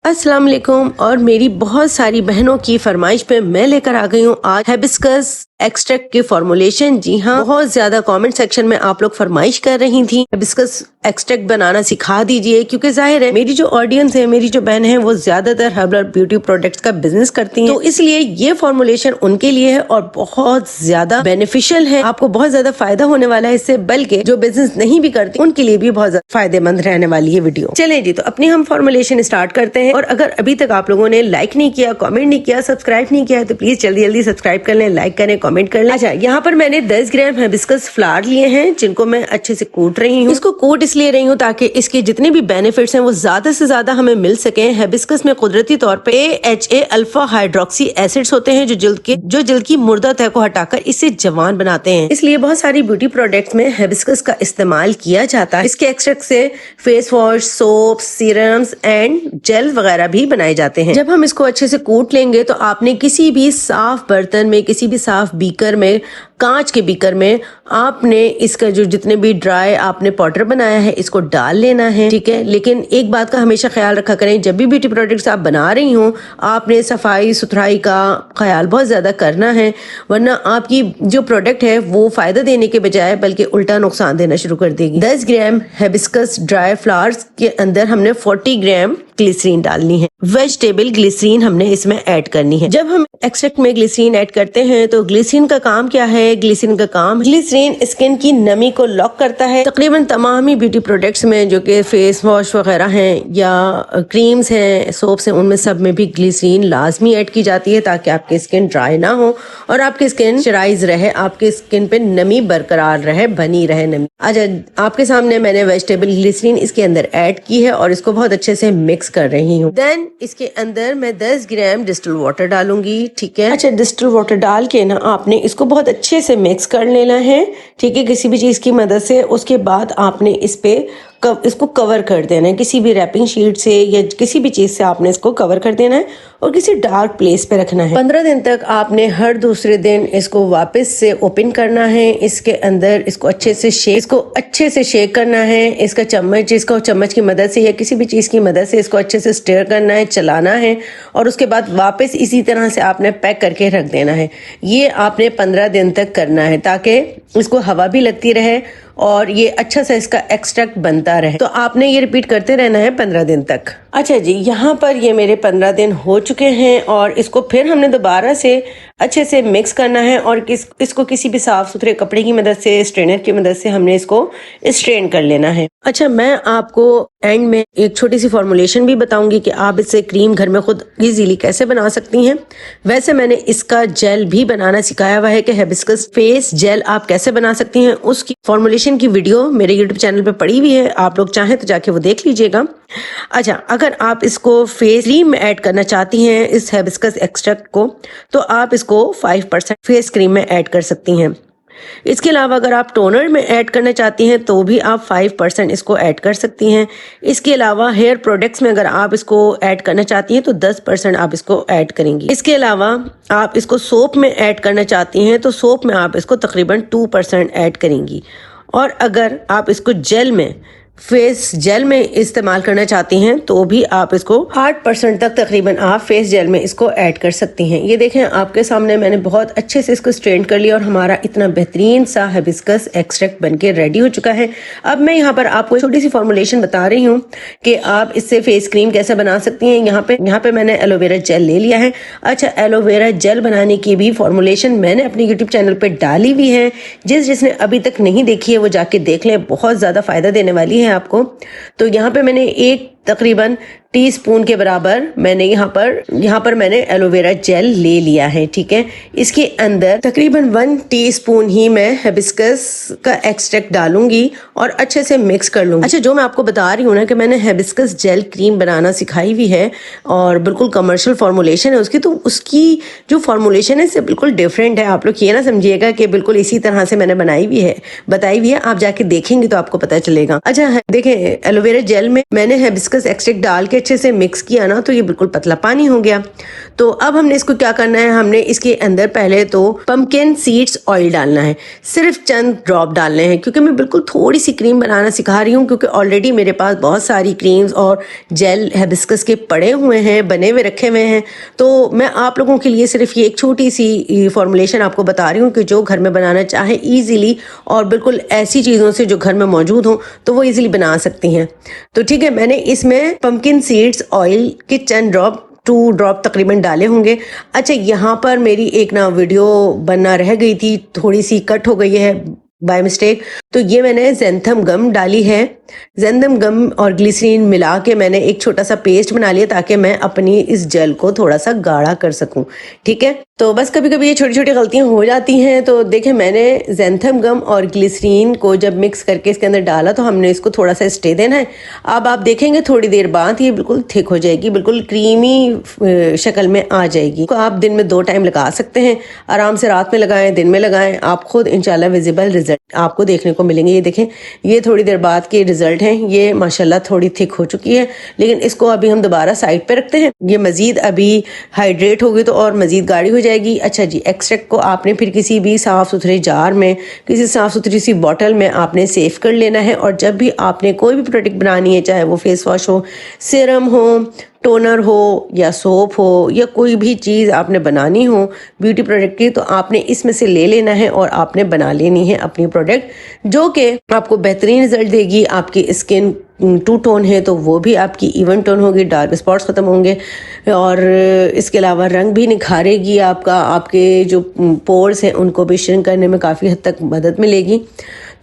अस्सलाम वालेकुम। और मेरी बहुत सारी बहनों की फरमाइश पे मैं लेकर आ गई हूँ आज हिबिस्कस एक्सट्रैक्ट की फॉर्मुलेशन। जी हाँ, बहुत ज्यादा कमेंट सेक्शन में आप लोग फरमाइश कर रही थी हिबिस्कस एक्सट्रैक्ट बनाना सिखा दीजिए, क्योंकि जाहिर है मेरी जो ऑडियंस है, मेरी जो बहन है, वो ज्यादातर हर्बल ब्यूटी प्रोडक्ट्स का बिजनेस करती हैं, तो इसलिए ये फॉर्मुलेशन उनके लिए है और बहुत ज्यादा बेनिफिशियल है। आपको बहुत ज्यादा फायदा होने वाला है इससे, बल्कि जो बिजनेस नहीं भी करती उनके लिए भी बहुत फायदेमंद रहने वाली है वीडियो। चलें जी, तो अपनी हम फॉर्मुलेशन स्टार्ट करते हैं। और अगर अभी तक आप लोगों ने लाइक नहीं किया, कमेंट नहीं किया, सब्सक्राइब नहीं किया, तो प्लीज जल्दी जल्दी सब्सक्राइब कर लें, लाइक करें, कमेंट कर लें। अच्छा, यहाँ पर मैंने 10 ग्राम हिबिस्कस फ्लावर लिए हैं, जिनको मैं अच्छे से कूट रही हूँ। इसको कूट इसलिए रही हूँ ताकि इसके जितने भी बेनिफिट्स हैं वो ज्यादा से ज्यादा हमें मिल सके। हिबिस्कस में कुदरती तौर पे AHA अल्फा हाइड्रोक्सी एसिड्स होते हैं जो जल्द की मुर्दा तह को हटाकर इसे जवान बनाते हैं। इसलिए बहुत सारी ब्यूटी प्रोडक्ट्स में हिबिस्कस का इस्तेमाल किया जाता है। इसके एक्सट्रैक्ट से face wash, soap, serums and gel वगैरह भी बनाए जाते हैं। जब हम इसको अच्छे से कूट लेंगे तो आपने किसी भी साफ बर्तन में, किसी भी साफ बीकर में, कांच के बीकर में आपने इसका जो जितने भी ड्राई आपने पाउडर बनाया है इसको डाल लेना है, ठीक है। लेकिन एक बात का हमेशा ख्याल रखा करें, जब भी ब्यूटी प्रोडक्ट्स आप बना रही हो आपने सफाई सुथराई का ख्याल बहुत ज्यादा करना है, वरना आपकी जो प्रोडक्ट है वो फायदा देने के बजाय बल्कि उल्टा नुकसान देना शुरू कर देगी। 10 ग्राम हिबिस्कस ड्राई फ्लावर्स के अंदर हमने 40 ग्राम ग्लिसरीन डालनी है। वेजिटेबल ग्लिसरीन हमने इसमें ऐड करनी है। जब हम एक्सट्रैक्ट में ग्लिसरीन ऐड करते हैं तो ग्लिसरीन का काम क्या है? ग्लिसरीन का काम, ग्लिसरीन स्किन की नमी को लॉक करता है। तकरीबन तमाम ही ब्यूटी प्रोडक्ट्स में जो कि फेस वॉश वगैरह हैं या क्रीम्स हैं, सोप्स हैं, उनमें सब में भी ग्लिसरीन लाजमी ऐड की जाती है ताकि आपकी स्किन ड्राई ना हो और आपकी स्किन मॉइस्चराइज रहे, आपकी स्किन पे नमी बरकरार रहे, बनी रहे नमी। अच्छा, आपके सामने मैंने वेजिटेबल ग्लिसरीन इसके अंदर ऐड की है और इसको बहुत अच्छे से मिक्स कर रही हूँ। देन इसके अंदर मैं 10 ग्राम डिस्टिल वाटर डालूंगी, ठीक है। अच्छा, डिस्टिल वाटर डाल के ना आपने इसको बहुत अच्छे से मिक्स कर लेना है, ठीक है, किसी भी चीज की मदद से। उसके बाद आपने इसको कवर कर देना है, किसी भी रैपिंग शीट से या किसी भी चीज से आपने इसको कवर कर देना है और किसी डार्क प्लेस पे रखना है। 15 दिन तक आपने हर दूसरे दिन इसको वापस से ओपन करना है। इसके अंदर इसको अच्छे से शेक करना है। इसको चम्मच की मदद से या किसी भी चीज की मदद से इसको अच्छे से स्टिर करना है, चलाना है और उसके बाद वापस इसी तरह से आपने पैक करके रख देना है। ये आपने 15 दिन तक करना है ताकि इसको हवा भी लगती रहे और ये अच्छा सा इसका एक्सट्रैक्ट बनता रहे। तो आपने ये रिपीट करते रहना है 15 दिन तक। अच्छा जी, यहाँ पर ये मेरे 15 दिन हो चुके हैं और इसको फिर हमने दोबारा से अच्छे से मिक्स करना है और इसको किसी भी साफ सुथरे कपड़े की मदद से, स्ट्रेनर की मदद से हमने इसको स्ट्रेन कर लेना है। अच्छा, मैं आपको एंड में एक छोटी सी फॉर्मुलेशन भी बताऊंगी कि आप इससे क्रीम घर में खुद इजीली कैसे बना सकती हैं। वैसे मैंने इसका जेल भी बनाना सिखाया हुआ है कि हिबिस्कस फेस जेल आप कैसे बना सकती हैं। उसकी फॉर्मुलेशन की वीडियो मेरे यूट्यूब चैनल पे पड़ी हुई है, आप लोग चाहें तो जाके वो देख लीजिएगा। अच्छा, अगर आप इसको फेस क्रीम में ऐड करना चाहती हैं इस हिबिस्कस एक्सट्रैक्ट को, तो आप इसको 5% फेस क्रीम में ऐड कर सकती हैं। इसके अलावा अगर आप टोनर में ऐड करना चाहती हैं तो भी आप 5% इसको ऐड कर सकती हैं। इसके अलावा हेयर प्रोडक्ट्स में अगर आप इसको ऐड करना चाहती हैं तो 10% आप इसको ऐड करेंगी। इसके अलावा आप इसको सोप में ऐड करना चाहती हैं तो सोप में आप इसको तकरीबन 2% ऐड करेंगी। और अगर आप इसको जेल में, फेस जेल में इस्तेमाल करना चाहती हैं तो भी आप इसको 8% तक तकरीबन आप फेस जेल में इसको ऐड कर सकती हैं। ये देखें, आपके सामने मैंने बहुत अच्छे से इसको स्ट्रेन कर लिया और हमारा इतना बेहतरीन सा हिबिस्कस एक्सट्रैक्ट बनके रेडी हो चुका है। अब मैं यहाँ पर आपको छोटी सी फॉर्मुलेशन बता रही हूँ कि आप इससे फेस क्रीम कैसे बना सकती हैं। यहाँ पे मैंने एलोवेरा जेल ले लिया है। अच्छा, एलोवेरा जेल बनाने की भी फॉर्मुलेशन मैंने अपने यूट्यूब चैनल पर डाली हुई है। जिसने अभी तक नहीं देखी है वो जाके देख लें, बहुत ज्यादा फायदा देने वाली है आपको। तो यहाँ पे मैंने एक तकरीबन टीस्पून के बराबर मैंने यहाँ पर मैंने एलोवेरा जेल ले लिया है, ठीक है। इसके अंदर तकरीबन 1 टीस्पून ही मैं हिबिस्कस का एक्सट्रैक्ट डालूंगी और अच्छे से मिक्स कर लूंगी। अच्छा, जो मैं आपको बता रही हूँ ना कि मैंने हिबिस्कस जेल क्रीम बनाना सिखाई हुई है और बिल्कुल कमर्शियल फॉर्मुलेशन है उसकी, तो उसकी जो फॉर्मुलेशन है इससे बिल्कुल डिफरेंट है। आप लोग ये ना समझिएगा कि बिल्कुल इसी तरह से मैंने बताई हुई है, आप जाके देखेंगे तो आपको पता चलेगा। अच्छा, देखें, एलोवेरा जेल में मैंने हिबिस्कस हिबिस्कस एक्सट्रैक्ट डाल के अच्छे से मिक्स किया ना तो ये बिल्कुल पतला पानी हो गया। तो अब हमने इसको क्या करना है, हमने इसके अंदर पहले तो पम्पकिन सीड्स ऑयल डालना है, सिर्फ चंद ड्रॉप डालने हैं, क्योंकि मैं बिल्कुल थोड़ी सी क्रीम बनाना सिखा रही हूँ, क्योंकि ऑलरेडी मेरे पास बहुत सारी क्रीम्स और जेल हिबिस्कस के पड़े हुए हैं, बने हुए रखे हुए हैं। तो मैं आप लोगों के लिए सिर्फ ये एक छोटी सी फॉर्मुलेशन आपको बता रही हूँ कि जो घर में बनाना चाहे ईजिली और बिल्कुल ऐसी चीज़ों से जो घर में मौजूद हों तो वो ईजिली बना सकती हैं। तो ठीक है, मैंने इसमें पम्पकिन सीड्स ऑयल के चंद ड्रॉप 2 ड्रॉप तकरीबन डाले होंगे। अच्छा, यहाँ पर मेरी एक ना वीडियो बनना रह गई थी, थोड़ी सी कट हो गई है बाय मिस्टेक। तो ये मैंने ज़ैंथम गम डाली है। ज़ैंथम गम और ग्लिसरीन मिला के मैंने एक छोटा सा पेस्ट बना लिया ताकि मैं अपनी इस जेल को थोड़ा सा गाढ़ा कर सकूं। ठीक है, तो बस कभी कभी ये छोटी छोटी गलतियां हो जाती हैं। तो देखें, मैंने ज़ैंथम गम और ग्लिसरीन को जब मिक्स करके इसके अंदर डाला तो हमने इसको थोड़ा सा स्टे देना है। अब आप देखेंगे थोड़ी देर बाद ये बिल्कुल थिक हो जाएगी, बिल्कुल क्रीमी शक्ल में आ जाएगी। तो आप दिन में 2 टाइम लगा सकते हैं, आराम से रात में लगाएं, दिन में लगाएं, आप खुद इंशाल्लाह विजिबल रिजल्ट आपको देखने को मिलेंगे। ये देखें, ये थोड़ी देर बाद के रिजल्ट हैं। ये माशाल्लाह थोड़ी थिक हो चुकी है, लेकिन इसको अभी हम दोबारा साइड पे रखते हैं। ये मजीद अभी हाइड्रेट होगी तो और मजीद गाढ़ी हो जाएगी। अच्छा जी, एक्सट्रैक्ट को आपने फिर किसी भी साफ सुथरे जार में, किसी साफ सुथरी सी बॉटल में आपने सेव कर लेना है। और जब भी आपने कोई भी प्रोडक्ट बनानी है, चाहे वो फेस वॉश हो, सीरम हो, टोनर हो या सोप हो या कोई भी चीज़ आपने बनानी हो ब्यूटी प्रोडक्ट की, तो आपने इसमें से ले लेना है और आपने बना लेनी है अपनी प्रोडक्ट, जो कि आपको बेहतरीन रिजल्ट देगी। आपकी स्किन 2 टोन है तो वो भी आपकी इवन टोन होगी, डार्क स्पॉट्स ख़त्म होंगे, और इसके अलावा रंग भी निखारेगी आपका। आपके जो पोर्स हैं उनको भी श्रिंक करने में काफ़ी हद तक मदद मिलेगी।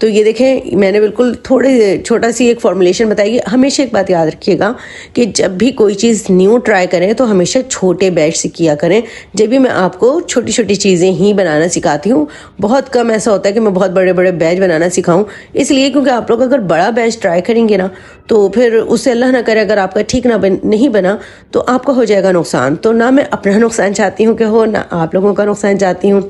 तो ये देखें, मैंने बिल्कुल थोड़े छोटा सी एक फॉर्मुलेशन बताई। हमेशा एक बात याद रखिएगा कि जब भी कोई चीज़ न्यू ट्राई करें तो हमेशा छोटे बैच से किया करें। जब भी मैं आपको छोटी छोटी चीज़ें ही बनाना सिखाती हूँ, बहुत कम ऐसा होता है कि मैं बहुत बड़े बड़े बैच बनाना सिखाऊं, इसलिए क्योंकि आप लोग अगर बड़ा बैच ट्राई करेंगे ना तो फिर उससे अल्लाह ना करे अगर आपका ठीक नहीं बना तो आपका हो जाएगा नुकसान। तो ना मैं अपना नुकसान चाहती हूँ कि हो, ना आप लोगों का नुकसान चाहती हूँ।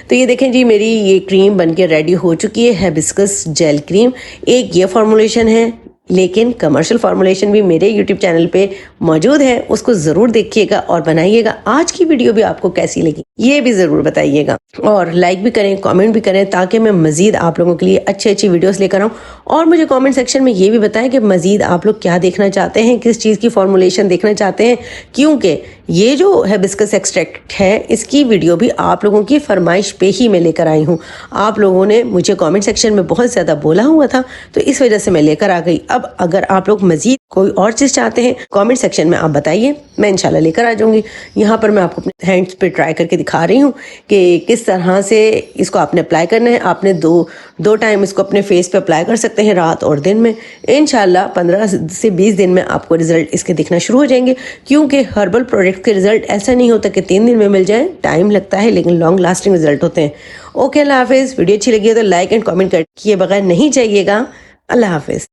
तो ये देखें जी, मेरी ये क्रीम बनके रेडी हो चुकी है, हिबिस्कस जेल क्रीम। एक ये फॉर्मुलेशन है, लेकिन कमर्शियल फार्मूलेशन भी मेरे YouTube चैनल पे मौजूद है, उसको ज़रूर देखिएगा और बनाइएगा। आज की वीडियो भी आपको कैसी लगी ये भी ज़रूर बताइएगा, और लाइक भी करें, कमेंट भी करें, ताकि मैं मज़ीद आप लोगों के लिए अच्छी अच्छी वीडियोस लेकर आऊँ। और मुझे कमेंट सेक्शन में ये भी बताएं कि मज़ीद आप लोग क्या देखना चाहते हैं, किस चीज़ की फॉर्मूलेशन देखना चाहते हैं, क्योंकि ये जो हिबिस्कस एक्सट्रैक्ट है इसकी वीडियो भी आप लोगों की फरमाइश पे ही मैं लेकर आई हूँ। आप लोगों ने मुझे कमेंट सेक्शन में बहुत ज़्यादा बोला हुआ था, तो इस वजह से मैं लेकर आ गई। अब अगर आप लोग मज़ीद कोई और चीज़ चाहते हैं कमेंट सेक्शन में आप बताइए, मैं इंशाल्लाह लेकर आ जाऊँगी। यहाँ पर मैं आपको अपने हैंड्स पे ट्राई करके दिखा रही हूँ कि किस तरह से इसको आपने अप्लाई करना है। आपने दो टाइम इसको अपने फेस पे अप्लाई कर सकते हैं, रात और दिन में। इंशाल्लाह 15 से 20 दिन में आपको रिजल्ट इसके दिखना शुरू हो जाएंगे, क्योंकि हर्बल प्रोडक्ट के रिजल्ट ऐसा नहीं होता कि 3 दिन में मिल जाए, टाइम लगता है, लेकिन लॉन्ग लास्टिंग रिजल्ट होते हैं। ओके, अल्लाह हाफिज़। वीडियो अच्छी लगी है तो लाइक एंड कमेंट किए बगैर नहीं जाइएगा। अल्लाह हाफिज़।